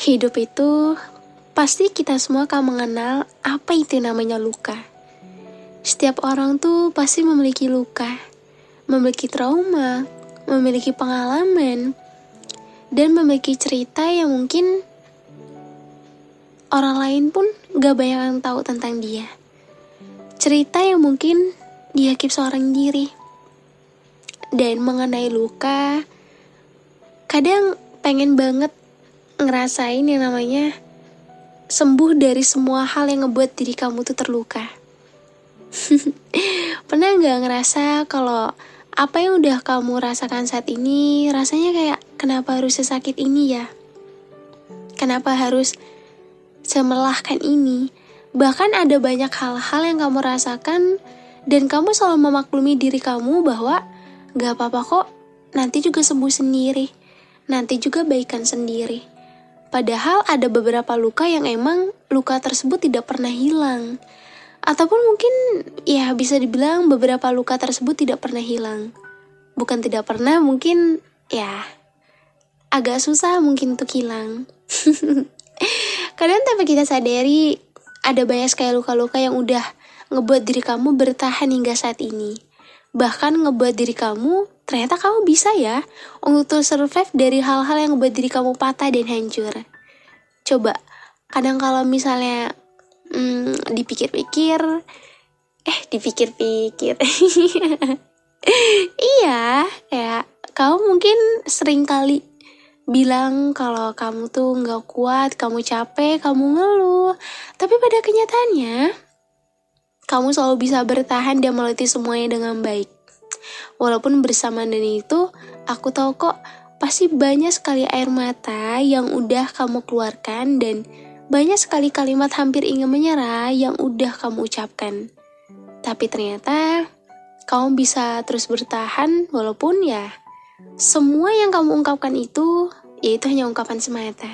Hidup itu pasti kita semua akan mengenal apa itu namanya luka. Setiap orang tuh pasti memiliki luka, memiliki trauma, memiliki pengalaman, dan memiliki cerita yang mungkin orang lain pun gak banyak yang tahu tentang dia. Cerita yang mungkin dia keep seorang diri. Dan mengenai luka, kadang pengen banget ngerasain yang namanya sembuh dari semua hal yang ngebuat diri kamu tuh terluka. Pernah gak ngerasa kalau apa yang udah kamu rasakan saat ini rasanya kayak kenapa harus sesakit ini ya? Kenapa harus semelahkan ini? Bahkan ada banyak hal-hal yang kamu rasakan dan kamu selalu memaklumi diri kamu bahwa gak apa-apa kok, nanti juga sembuh sendiri, nanti juga baikan sendiri. Padahal ada beberapa luka yang emang luka tersebut tidak pernah hilang. Ataupun mungkin ya bisa dibilang beberapa luka tersebut tidak pernah hilang. Bukan tidak pernah, mungkin ya agak susah mungkin untuk hilang. Kadang tanpa kita sadari ada banyak sekali luka-luka yang udah ngebuat diri kamu bertahan hingga saat ini. Bahkan ngebuat diri kamu, ternyata kamu bisa ya untuk survive dari hal-hal yang ngebuat diri kamu patah dan hancur. Coba, kadang kalau misalnya dipikir-pikir. Iya, kayak kamu mungkin sering kali bilang kalau kamu tuh gak kuat, kamu capek, kamu ngeluh. Tapi pada kenyataannya, kamu selalu bisa bertahan dan melewati semuanya dengan baik. Walaupun bersamaan dengan itu, aku tahu kok pasti banyak sekali air mata yang udah kamu keluarkan dan banyak sekali kalimat hampir ingin menyerah yang udah kamu ucapkan. Tapi ternyata kamu bisa terus bertahan walaupun ya semua yang kamu ungkapkan itu yaitu hanya ungkapan semata.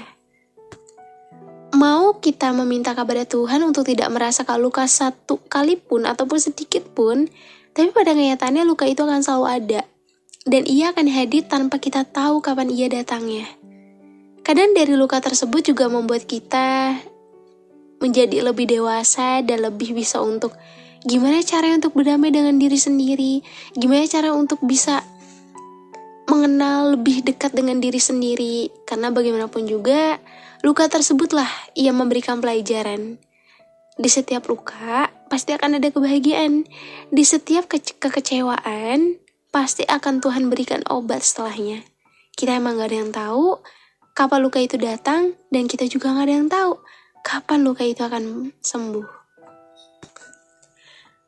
Mau kita meminta kepada Tuhan untuk tidak merasakan luka satu kali pun ataupun sedikit pun, tapi pada kenyataannya luka itu akan selalu ada. Dan ia akan hadir tanpa kita tahu kapan ia datangnya. Kadang dari luka tersebut juga membuat kita menjadi lebih dewasa dan lebih bisa untuk gimana cara untuk berdamai dengan diri sendiri, gimana cara untuk bisa mengenal lebih dekat dengan diri sendiri. Karena bagaimanapun juga, luka tersebutlah yang memberikan pelajaran. Di setiap luka, pasti akan ada kebahagiaan. Di setiap kekecewaan, pasti akan Tuhan berikan obat setelahnya. Kita emang gak ada yang tahu kapan luka itu datang, dan kita juga gak ada yang tahu kapan luka itu akan sembuh.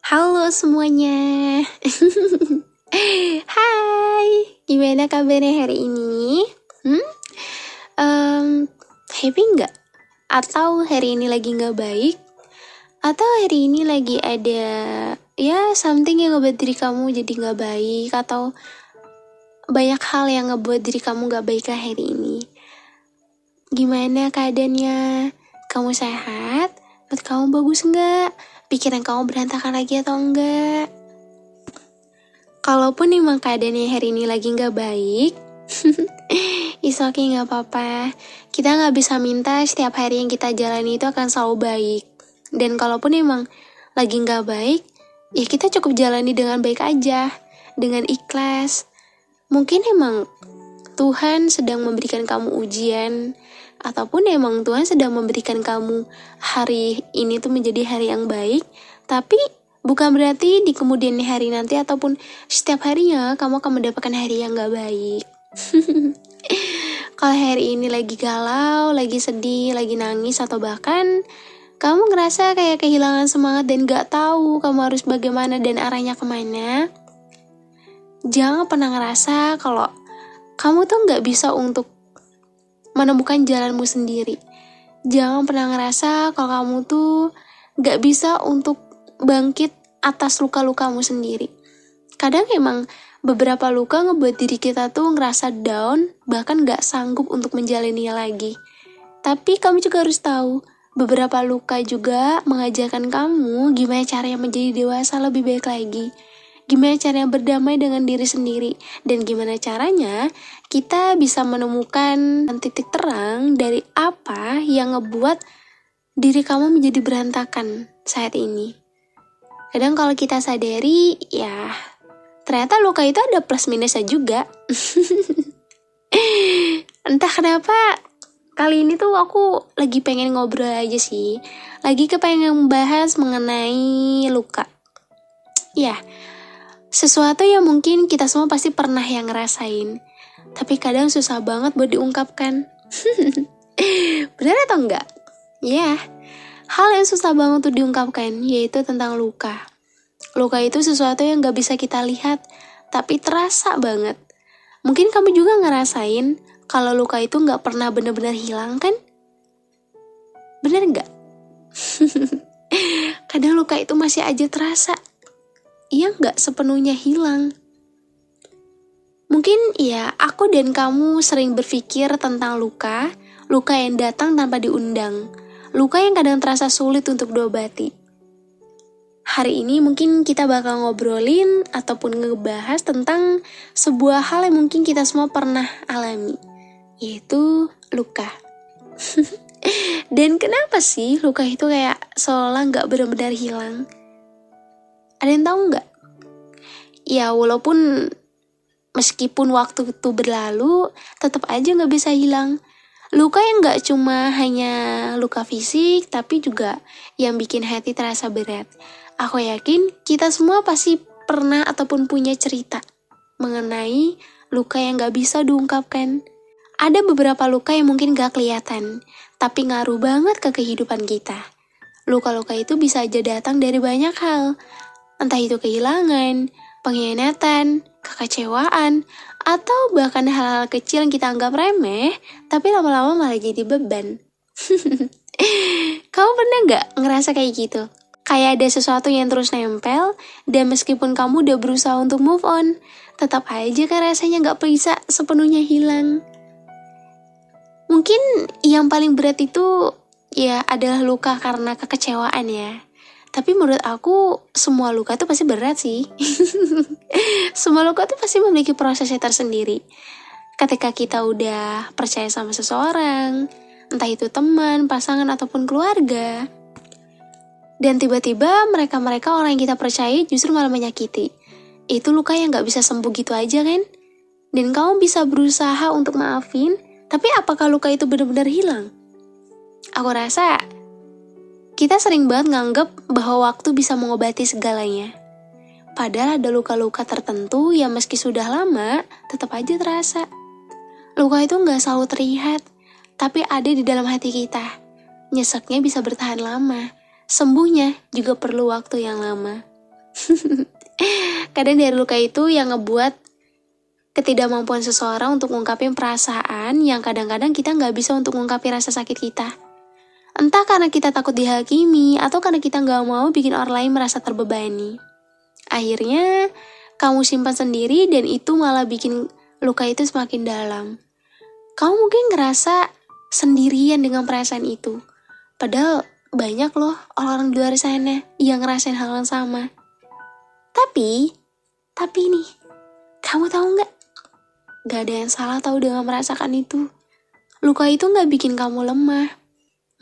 Halo semuanya. Hai, gimana kabarnya hari ini? Happy nggak? Atau hari ini lagi nggak baik? Atau hari ini lagi ada something yang ngebuat diri kamu jadi nggak baik? Atau banyak hal yang ngebuat diri kamu nggak baik hari ini? Gimana keadaannya? Kamu sehat? Mood kamu bagus nggak? Pikiran kamu berantakan lagi atau enggak? Kalaupun emang keadaannya hari ini lagi gak baik, it's okay, gak apa-apa. Kita gak bisa minta setiap hari yang kita jalani itu akan selalu baik. Dan kalaupun emang lagi gak baik, ya kita cukup jalani dengan baik aja, dengan ikhlas. Mungkin emang Tuhan sedang memberikan kamu ujian, ataupun emang Tuhan sedang memberikan kamu hari ini tuh menjadi hari yang baik, tapi bukan berarti di kemudian hari nanti ataupun setiap harinya kamu akan mendapatkan hari yang gak baik. Kalau hari ini lagi galau, lagi sedih, lagi nangis, atau bahkan kamu ngerasa kayak kehilangan semangat dan gak tahu kamu harus bagaimana dan arahnya kemana, jangan pernah ngerasa kalau kamu tuh gak bisa untuk menemukan jalanmu sendiri. Jangan pernah ngerasa kalau kamu tuh gak bisa untuk bangkit atas luka-lukamu sendiri. Kadang emang beberapa luka ngebuat diri kita tuh ngerasa down, bahkan gak sanggup untuk menjalaninya lagi. Tapi kamu juga harus tahu, beberapa luka juga mengajarkan kamu gimana caranya menjadi dewasa lebih baik lagi. gimana caranya berdamai dengan diri sendiri, dan gimana caranya kita bisa menemukan titik terang dari apa yang ngebuat diri kamu menjadi berantakan saat ini. Kadang kalau kita sadari, ya ternyata luka itu ada plus minusnya juga. Entah kenapa kali ini tuh aku lagi pengen ngobrol aja sih. Lagi kepengen membahas mengenai luka. Ya, sesuatu yang mungkin kita semua pasti pernah yang ngerasain. Tapi kadang susah banget buat diungkapkan. Benar atau enggak? Ya, hal yang susah banget untuk diungkapkan yaitu tentang luka. Luka itu sesuatu yang gak bisa kita lihat, tapi terasa banget. Mungkin kamu juga ngerasain kalau luka itu gak pernah benar-benar hilang kan? Bener gak? Kadang luka itu masih aja terasa. Ia gak sepenuhnya hilang. Mungkin ya aku dan kamu sering berpikir tentang luka yang datang tanpa diundang. Luka yang kadang terasa sulit untuk diobati. Hari ini mungkin kita bakal ngobrolin ataupun ngebahas tentang sebuah hal yang mungkin kita semua pernah alami, yaitu luka. Dan kenapa sih luka itu kayak seolah gak benar-benar hilang? Ada yang tahu gak? Ya walaupun meskipun waktu itu berlalu, tetap aja gak bisa hilang. Luka yang gak cuma hanya luka fisik, tapi juga yang bikin hati terasa berat. Aku yakin kita semua pasti pernah ataupun punya cerita mengenai luka yang gak bisa diungkapkan. Ada beberapa luka yang mungkin gak kelihatan, tapi ngaruh banget ke kehidupan kita. Luka-luka itu bisa aja datang dari banyak hal. Entah itu kehilangan, pengkhianatan, kekecewaan, atau bahkan hal-hal kecil yang kita anggap remeh, tapi lama-lama malah jadi beban. Kamu pernah gak ngerasa kayak gitu? Kayak ada sesuatu yang terus nempel, dan meskipun kamu udah berusaha untuk move on, tetap aja kan rasanya gak bisa sepenuhnya hilang. Mungkin yang paling berat itu ya adalah luka karena kekecewaan ya. Tapi menurut aku semua luka itu pasti berat sih. Semua luka itu pasti memiliki prosesnya tersendiri. Ketika kita udah percaya sama seseorang, entah itu teman, pasangan, ataupun keluarga, dan tiba-tiba mereka orang yang kita percaya justru malah menyakiti. Itu luka yang gak bisa sembuh gitu aja kan? Dan kamu bisa berusaha untuk maafin, tapi apakah luka itu benar-benar hilang? Aku rasa kita sering banget nganggep bahwa waktu bisa mengobati segalanya. Padahal ada luka-luka tertentu yang meski sudah lama, tetap aja terasa. Luka itu gak selalu terlihat, tapi ada di dalam hati kita. Nyeseknya bisa bertahan lama. Sembuhnya juga perlu waktu yang lama. Kadang dari luka itu yang ngebuat ketidakmampuan seseorang untuk ngungkapin perasaan yang kadang-kadang kita gak bisa untuk ngungkapin rasa sakit kita. Entah karena kita takut dihakimi atau karena kita gak mau bikin orang lain merasa terbebani. Akhirnya kamu simpan sendiri dan itu malah bikin luka itu semakin dalam. Kamu mungkin ngerasa sendirian dengan perasaan itu. Padahal banyak loh orang di luar sana yang ngerasain hal yang sama. Tapi nih, kamu tahu nggak? Gak ada yang salah tahu dengan merasakan itu. Luka itu nggak bikin kamu lemah.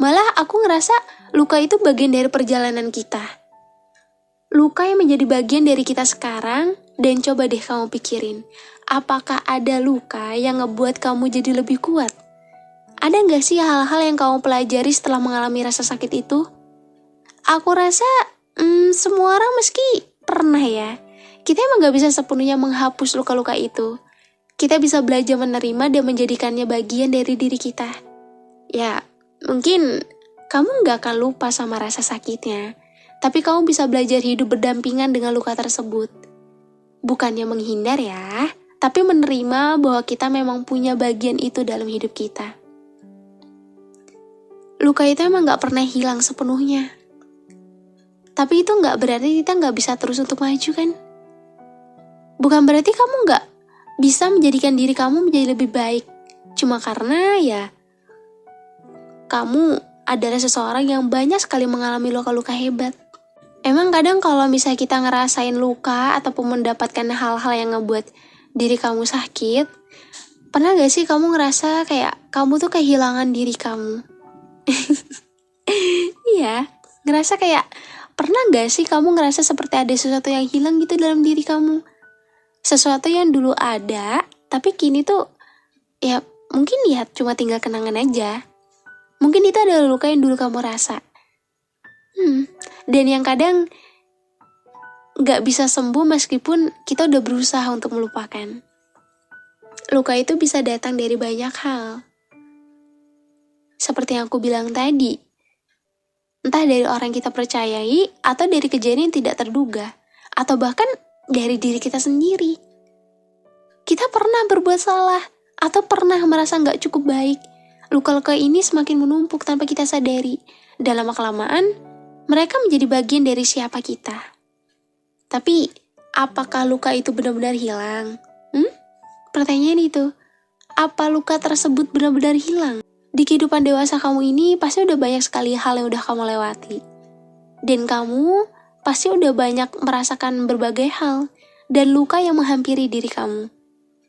Malah aku ngerasa luka itu bagian dari perjalanan kita. Luka yang menjadi bagian dari kita sekarang. Dan coba deh kamu pikirin, apakah ada luka yang ngebuat kamu jadi lebih kuat? Ada gak sih hal-hal yang kamu pelajari setelah mengalami rasa sakit itu? Aku rasa semua orang meski pernah ya. Kita emang gak bisa sepenuhnya menghapus luka-luka itu. Kita bisa belajar menerima dan menjadikannya bagian dari diri kita. Ya, mungkin kamu gak akan lupa sama rasa sakitnya. Tapi kamu bisa belajar hidup berdampingan dengan luka tersebut. Bukannya menghindar ya, tapi menerima bahwa kita memang punya bagian itu dalam hidup kita. Luka itu emang gak pernah hilang sepenuhnya. Tapi itu gak berarti kita gak bisa terus untuk maju kan? Bukan berarti kamu gak bisa menjadikan diri kamu menjadi lebih baik. Cuma karena ya, kamu adalah seseorang yang banyak sekali mengalami luka-luka hebat. Emang kadang kalau misalnya kita ngerasain luka ataupun mendapatkan hal-hal yang ngebuat diri kamu sakit, pernah gak sih kamu ngerasa kayak kamu tuh kehilangan diri kamu? Iya, ngerasa kayak pernah gak sih kamu ngerasa seperti ada sesuatu yang hilang gitu dalam diri kamu? Sesuatu yang dulu ada, tapi kini tuh ya mungkin ya cuma tinggal kenangan aja. Mungkin itu adalah luka yang dulu kamu rasa. Dan yang kadang gak bisa sembuh meskipun kita udah berusaha untuk melupakan. Luka itu bisa datang dari banyak hal. Seperti yang aku bilang tadi, entah dari orang kita percayai, atau dari kejadian yang tidak terduga, atau bahkan dari diri kita sendiri. Kita pernah berbuat salah, atau pernah merasa gak cukup baik. Luka-luka ini semakin menumpuk tanpa kita sadari. Dan lama-kelamaan, mereka menjadi bagian dari siapa kita. Tapi, apakah luka itu benar-benar hilang? Pertanyaan itu, apa luka tersebut benar-benar hilang? Di kehidupan dewasa kamu ini pasti udah banyak sekali hal yang udah kamu lewati. Dan kamu pasti udah banyak merasakan berbagai hal dan luka yang menghampiri diri kamu.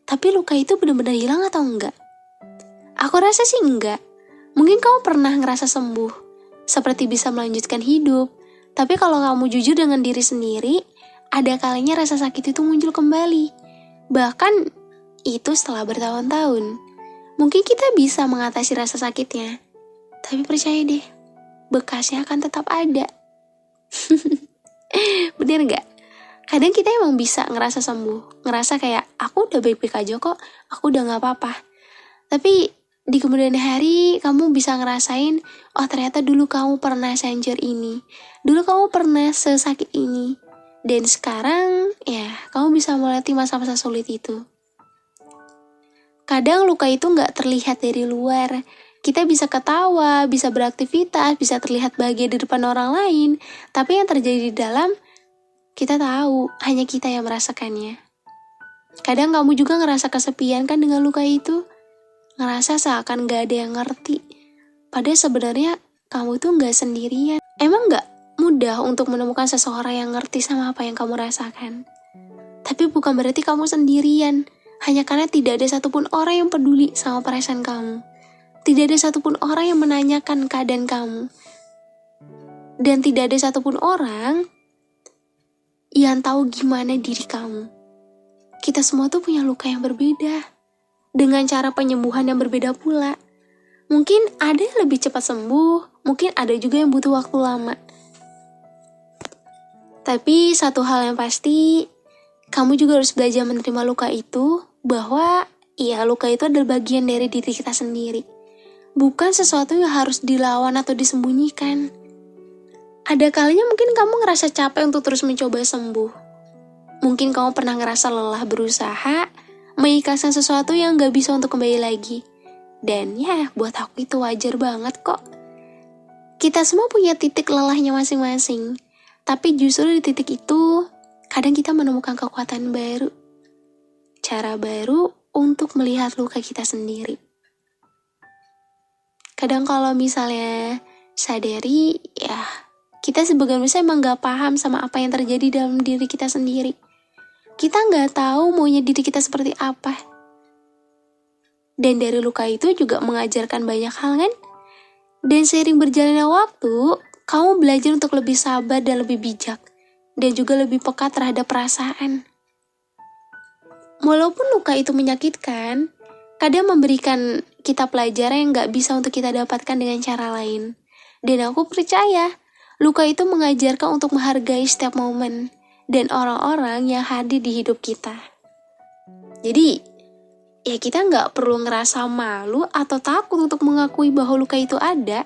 Tapi luka itu benar-benar hilang atau enggak? Aku rasa sih enggak. Mungkin kamu pernah ngerasa sembuh, seperti bisa melanjutkan hidup. Tapi kalau kamu jujur dengan diri sendiri, ada kalanya rasa sakit itu muncul kembali. Bahkan itu setelah bertahun-tahun. Mungkin kita bisa mengatasi rasa sakitnya, tapi percaya deh, bekasnya akan tetap ada. Bener gak? Kadang kita emang bisa ngerasa sembuh, ngerasa kayak, aku udah baik-baik aja kok, aku udah gak apa-apa. Tapi di kemudian hari, kamu bisa ngerasain, oh ternyata dulu kamu pernah sehancur ini, dulu kamu pernah sesakit ini. Dan sekarang, ya kamu bisa melewati masa-masa sulit itu. Kadang luka itu gak terlihat dari luar. Kita bisa ketawa, bisa beraktivitas, bisa terlihat bahagia di depan orang lain. Tapi yang terjadi di dalam, kita tahu, hanya kita yang merasakannya. Kadang kamu juga ngerasa kesepian kan dengan luka itu? Ngerasa seakan gak ada yang ngerti. Padahal sebenarnya kamu tuh gak sendirian. Emang gak mudah untuk menemukan seseorang yang ngerti sama apa yang kamu rasakan. Tapi bukan berarti kamu sendirian. Hanya karena tidak ada satupun orang yang peduli sama perasaan kamu. Tidak ada satupun orang yang menanyakan keadaan kamu. Dan tidak ada satupun orang yang tahu gimana diri kamu. Kita semua tuh punya luka yang berbeda. Dengan cara penyembuhan yang berbeda pula. Mungkin ada yang lebih cepat sembuh, mungkin ada juga yang butuh waktu lama. Tapi satu hal yang pasti, kamu juga harus belajar menerima luka itu, bahwa ya luka itu adalah bagian dari diri kita sendiri. Bukan sesuatu yang harus dilawan atau disembunyikan. Ada kalinya mungkin kamu ngerasa capek untuk terus mencoba sembuh. Mungkin kamu pernah ngerasa lelah berusaha mengikhlaskan sesuatu yang gak bisa untuk kembali lagi. Dan ya buat aku itu wajar banget kok. Kita semua punya titik lelahnya masing-masing. Tapi justru di titik itu, kadang kita menemukan kekuatan baru. Cara baru untuk melihat luka kita sendiri. Kadang kalau misalnya sadari, ya kita sebagian besar emang gak paham sama apa yang terjadi dalam diri kita sendiri. Kita gak tahu maunya diri kita seperti apa. Dan dari luka itu juga mengajarkan banyak hal kan? Dan seiring berjalannya waktu, kamu belajar untuk lebih sabar dan lebih bijak. Dan juga lebih peka terhadap perasaan. Walaupun luka itu menyakitkan, kadang memberikan kita pelajaran yang gak bisa untuk kita dapatkan dengan cara lain. Dan aku percaya, luka itu mengajarkan untuk menghargai setiap momen dan orang-orang yang hadir di hidup kita. Jadi, ya kita gak perlu ngerasa malu atau takut untuk mengakui bahwa luka itu ada.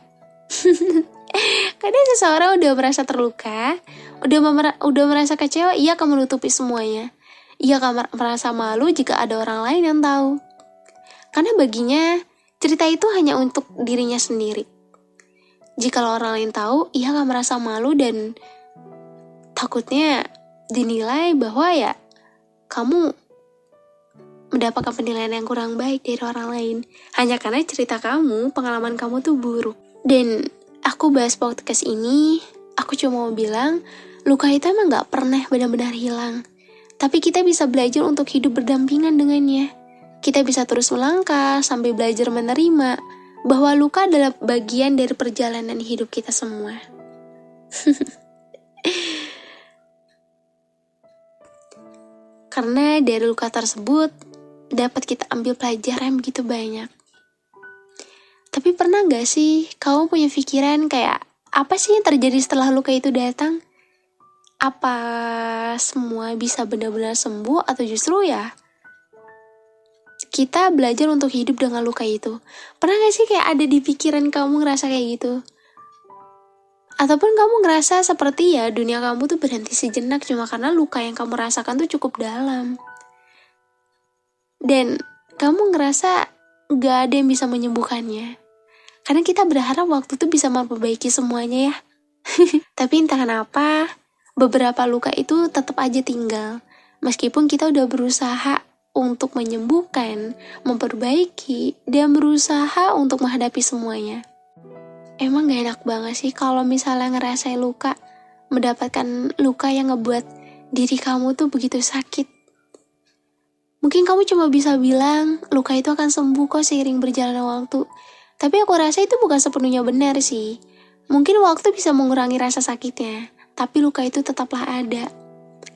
Kadang seseorang udah merasa terluka, udah merasa kecewa, ia akan menutupi semuanya. Ia akan merasa malu jika ada orang lain yang tahu. Karena baginya, cerita itu hanya untuk dirinya sendiri. Jika orang lain tahu, ia akan merasa malu dan takutnya dinilai bahwa ya kamu mendapatkan penilaian yang kurang baik dari orang lain. Hanya karena cerita kamu, pengalaman kamu tuh buruk. Dan aku bahas podcast ini, aku cuma mau bilang, Luka itu emang gak pernah benar-benar hilang. Tapi kita bisa belajar untuk hidup berdampingan dengannya. Kita bisa terus melangkah sambil belajar menerima bahwa luka adalah bagian dari perjalanan hidup kita semua. Karena dari luka tersebut dapat kita ambil pelajaran begitu banyak. Tapi pernah gak sih kamu punya pikiran kayak apa sih yang terjadi setelah luka itu datang? Apa semua bisa benar-benar sembuh atau justru ya kita belajar untuk hidup dengan luka itu? Pernah gak sih kayak ada di pikiran kamu ngerasa kayak gitu? Ataupun kamu ngerasa seperti ya dunia kamu tuh berhenti sejenak cuma karena luka yang kamu rasakan tuh cukup dalam. Dan kamu ngerasa gak ada yang bisa menyembuhkannya. Karena kita berharap waktu itu bisa memperbaiki semuanya ya. Tapi entah kenapa, beberapa luka itu tetap aja tinggal. Meskipun kita udah berusaha untuk menyembuhkan, memperbaiki, dan berusaha untuk menghadapi semuanya. Emang gak enak banget sih kalau misalnya ngerasain luka, mendapatkan luka yang ngebuat diri kamu tuh begitu sakit. Mungkin kamu cuma bisa bilang, luka itu akan sembuh kok seiring berjalannya waktu. Tapi aku rasa itu bukan sepenuhnya benar sih. Mungkin waktu bisa mengurangi rasa sakitnya, tapi luka itu tetaplah ada.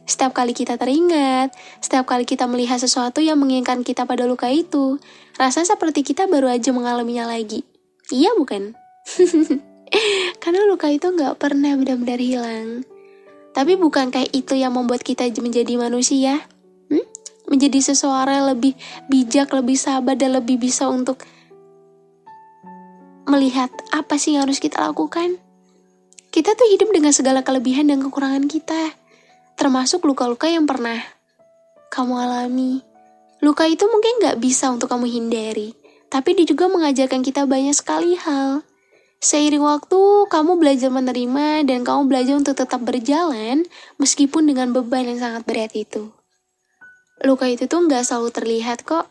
Setiap kali kita teringat, setiap kali kita melihat sesuatu yang mengingatkan kita pada luka itu, rasanya seperti kita baru aja mengalaminya lagi. Iya bukan? Karena luka itu gak pernah benar-benar hilang. Tapi bukankah itu yang membuat kita menjadi manusia? Menjadi seseorang yang lebih bijak, lebih sabar, dan lebih bisa untuk melihat apa sih yang harus kita lakukan. Kita tuh hidup dengan segala kelebihan dan kekurangan kita, termasuk luka-luka yang pernah kamu alami. Luka itu mungkin gak bisa untuk kamu hindari, tapi dia juga mengajarkan kita banyak sekali hal. Seiring waktu, kamu belajar menerima dan kamu belajar untuk tetap berjalan meskipun dengan beban yang sangat berat itu. Luka itu tuh gak selalu terlihat kok.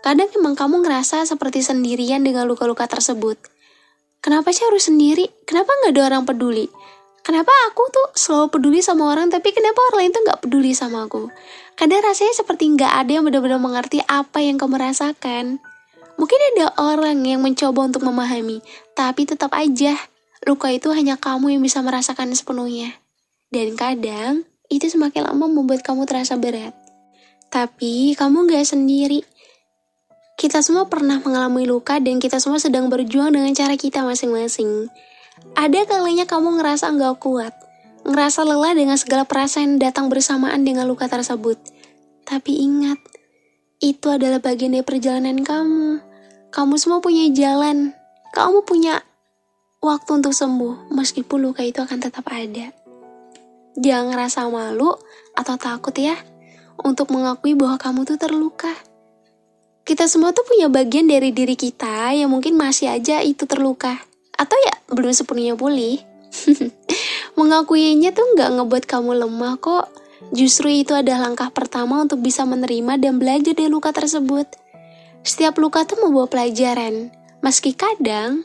Kadang emang kamu ngerasa seperti sendirian dengan luka-luka tersebut. Kenapa sih harus sendiri? Kenapa gak ada orang peduli? Kenapa aku tuh selalu peduli sama orang, tapi kenapa orang lain tuh gak peduli sama aku? Kadang rasanya seperti gak ada yang benar-benar mengerti apa yang kamu rasakan. Mungkin ada orang yang mencoba untuk memahami, tapi tetap aja, luka itu hanya kamu yang bisa merasakan sepenuhnya. Dan kadang, itu semakin lama membuat kamu terasa berat. Tapi, kamu gak sendiri. Kita semua pernah mengalami luka dan kita semua sedang berjuang dengan cara kita masing-masing. Ada kalanya kamu ngerasa gak kuat, ngerasa lelah dengan segala perasaan yang datang bersamaan dengan luka tersebut. Tapi ingat, itu adalah bagian dari perjalanan kamu. Kamu semua punya jalan, kamu punya waktu untuk sembuh, meskipun luka itu akan tetap ada. Jangan ngerasa malu atau takut ya, untuk mengakui bahwa kamu tuh terluka. Kita semua tuh punya bagian dari diri kita yang mungkin masih aja itu terluka, atau ya belum sepenuhnya pulih. Mengakuinya tuh gak ngebuat kamu lemah kok. Justru itu adalah langkah pertama untuk bisa menerima dan belajar dari luka tersebut. Setiap luka tuh membawa pelajaran, meski kadang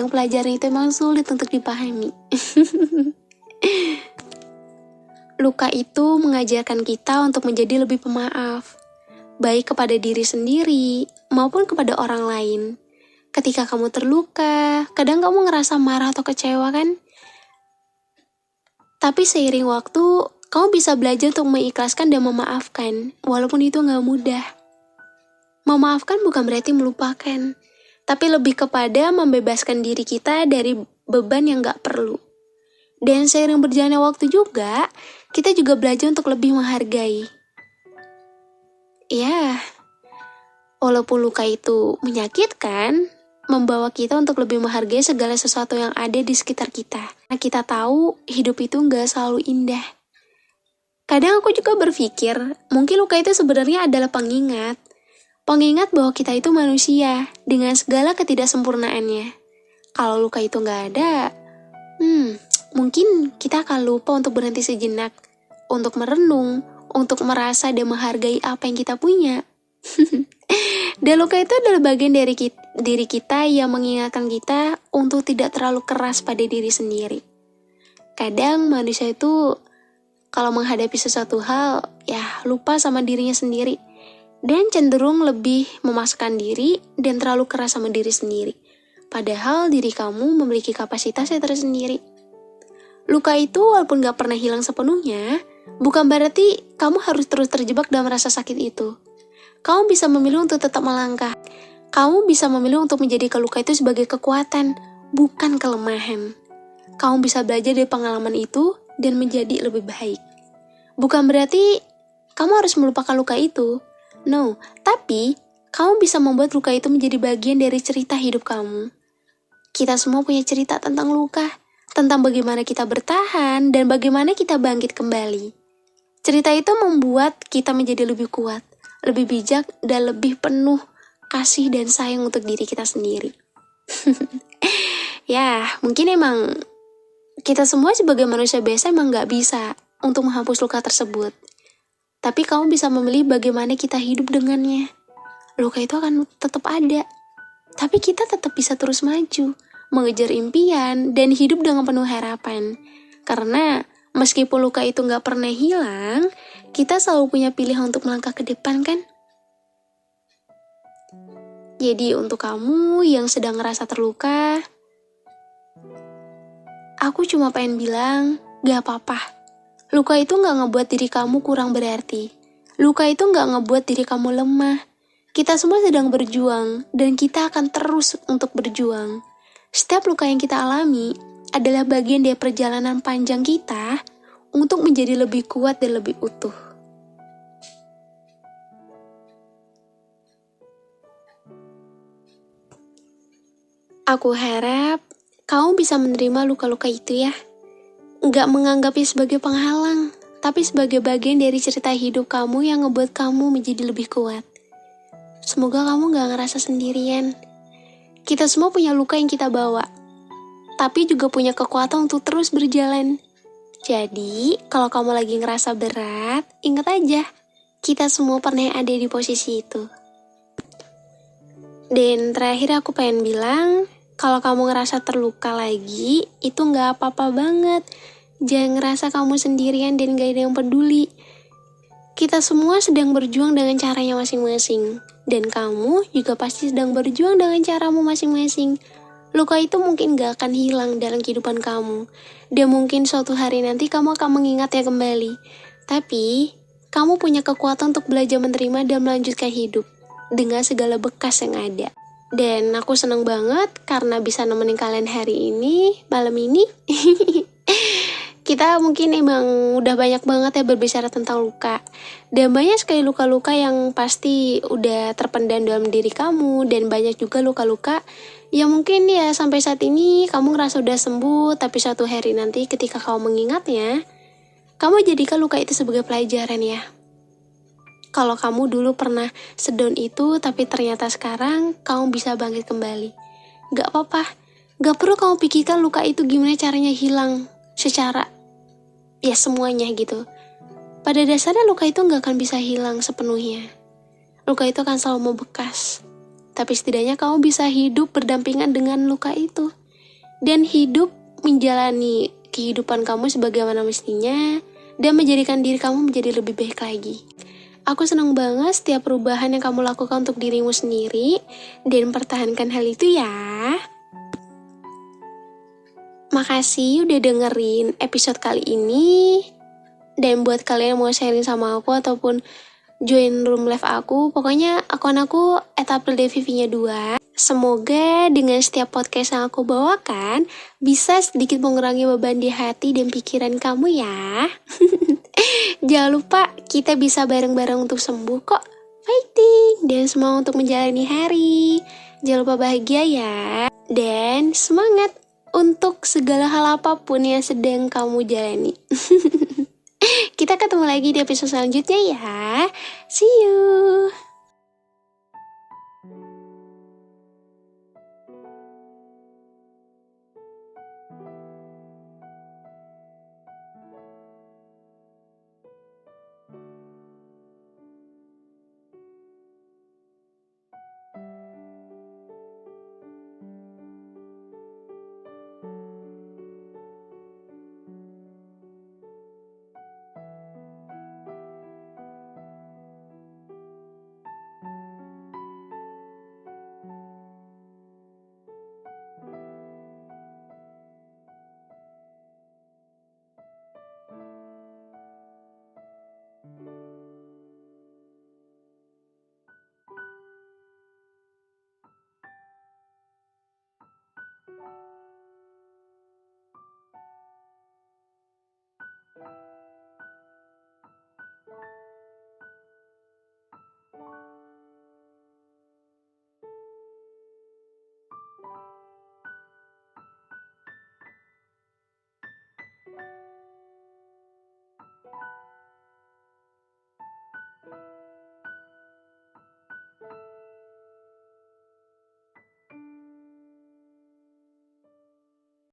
pelajaran itu emang sulit untuk dipahami. Luka itu mengajarkan kita untuk menjadi lebih pemaaf, baik kepada diri sendiri maupun kepada orang lain. Ketika kamu terluka, kadang kamu ngerasa marah atau kecewa kan? Tapi seiring waktu, kamu bisa belajar untuk mengikhlaskan dan memaafkan, walaupun itu gak mudah. Memaafkan bukan berarti melupakan, tapi lebih kepada membebaskan diri kita dari beban yang gak perlu. Dan seiring berjalannya waktu juga, kita juga belajar untuk lebih menghargai. Ya, walaupun luka itu menyakitkan, membawa kita untuk lebih menghargai segala sesuatu yang ada di sekitar kita. Nah, kita tahu hidup itu gak selalu indah. Kadang aku juga berpikir, mungkin luka itu sebenarnya adalah pengingat. Pengingat bahwa kita itu manusia, dengan segala ketidaksempurnaannya. Kalau luka itu gak ada, mungkin kita akan lupa untuk berhenti sejenak, untuk merenung, untuk merasa dan menghargai apa yang kita punya. Dan luka itu adalah bagian dari diri kita yang mengingatkan kita untuk tidak terlalu keras pada diri sendiri. Kadang manusia itu kalau menghadapi sesuatu hal, ya lupa sama dirinya sendiri. Dan cenderung lebih memaksakan diri dan terlalu keras sama diri sendiri. Padahal diri kamu memiliki kapasitasnya tersendiri. Luka itu walaupun gak pernah hilang sepenuhnya, bukan berarti kamu harus terus terjebak dalam rasa sakit itu. Kamu bisa memilih untuk tetap melangkah. Kamu bisa memilih untuk menjadikan luka itu sebagai kekuatan, bukan kelemahan. Kamu bisa belajar dari pengalaman itu dan menjadi lebih baik. Bukan berarti kamu harus melupakan luka itu. No, tapi kamu bisa membuat luka itu menjadi bagian dari cerita hidup kamu. Kita semua punya cerita tentang luka, tentang bagaimana kita bertahan dan bagaimana kita bangkit kembali. Cerita itu membuat kita menjadi lebih kuat, lebih bijak, dan lebih penuh kasih dan sayang untuk diri kita sendiri. Ya, mungkin emang kita semua sebagai manusia biasa emang gak bisa untuk menghapus luka tersebut. Tapi kamu bisa memilih bagaimana kita hidup dengannya. Luka itu akan tetap ada. Tapi kita tetap bisa terus maju, mengejar impian, dan hidup dengan penuh harapan. Karena meskipun luka itu gak pernah hilang, kita selalu punya pilihan untuk melangkah ke depan kan? Jadi untuk kamu yang sedang ngerasa terluka, aku cuma pengen bilang, gak apa-apa. Luka itu gak ngebuat diri kamu kurang berarti. Luka itu gak ngebuat diri kamu lemah. Kita semua sedang berjuang, dan kita akan terus untuk berjuang. Setiap luka yang kita alami adalah bagian dari perjalanan panjang kita untuk menjadi lebih kuat dan lebih utuh. Aku harap kamu bisa menerima luka-luka itu ya. Nggak menganggapnya sebagai penghalang, tapi sebagai bagian dari cerita hidup kamu yang ngebuat kamu menjadi lebih kuat. Semoga kamu nggak ngerasa sendirian. Kita semua punya luka yang kita bawa, tapi juga punya kekuatan untuk terus berjalan. Jadi, kalau kamu lagi ngerasa berat, ingat aja, kita semua pernah ada di posisi itu. Dan terakhir aku pengen bilang, kalau kamu ngerasa terluka lagi, itu gak apa-apa banget. Jangan ngerasa kamu sendirian dan gak ada yang peduli. Kita semua sedang berjuang dengan caranya masing-masing. Dan kamu juga pasti sedang berjuang dengan caramu masing-masing. Luka itu mungkin gak akan hilang dalam kehidupan kamu. Dan mungkin suatu hari nanti kamu akan mengingatnya kembali. Tapi, kamu punya kekuatan untuk belajar menerima dan melanjutkan hidup dengan segala bekas yang ada. Dan aku seneng banget karena bisa nemenin kalian hari ini, malam ini. Kita mungkin emang udah banyak banget ya berbicara tentang luka. Dan banyak sekali luka-luka yang pasti udah terpendam dalam diri kamu. Dan banyak juga luka-luka yang mungkin ya sampai saat ini kamu ngerasa udah sembuh. Tapi suatu hari nanti ketika kamu mengingatnya, kamu jadikan luka itu sebagai pelajaran ya. Kalau kamu dulu pernah sedown itu, tapi ternyata sekarang kamu bisa bangkit kembali. Gak apa-apa, gak perlu kamu pikirkan luka itu gimana caranya hilang secara, ya semuanya gitu. Pada dasarnya luka itu gak akan bisa hilang sepenuhnya. Luka itu akan selalu membekas. Tapi setidaknya kamu bisa hidup berdampingan dengan luka itu. Dan hidup menjalani kehidupan kamu sebagaimana mestinya, dan menjadikan diri kamu menjadi lebih baik lagi. Aku senang banget setiap perubahan yang kamu lakukan untuk dirimu sendiri dan pertahankan hal itu ya. Makasih udah dengerin episode kali ini. Dan buat kalian yang mau sharing sama aku ataupun join room live aku, pokoknya akun aku @aprildevivinya2. Semoga dengan setiap podcast yang aku bawakan bisa sedikit mengurangi beban di hati dan pikiran kamu ya. Jangan lupa kita bisa bareng-bareng untuk sembuh kok. Fighting dan semangat untuk menjalani hari. Jangan lupa bahagia ya. Dan semangat untuk segala hal apapun yang sedang kamu jalani. Kita ketemu lagi di episode selanjutnya ya. See you.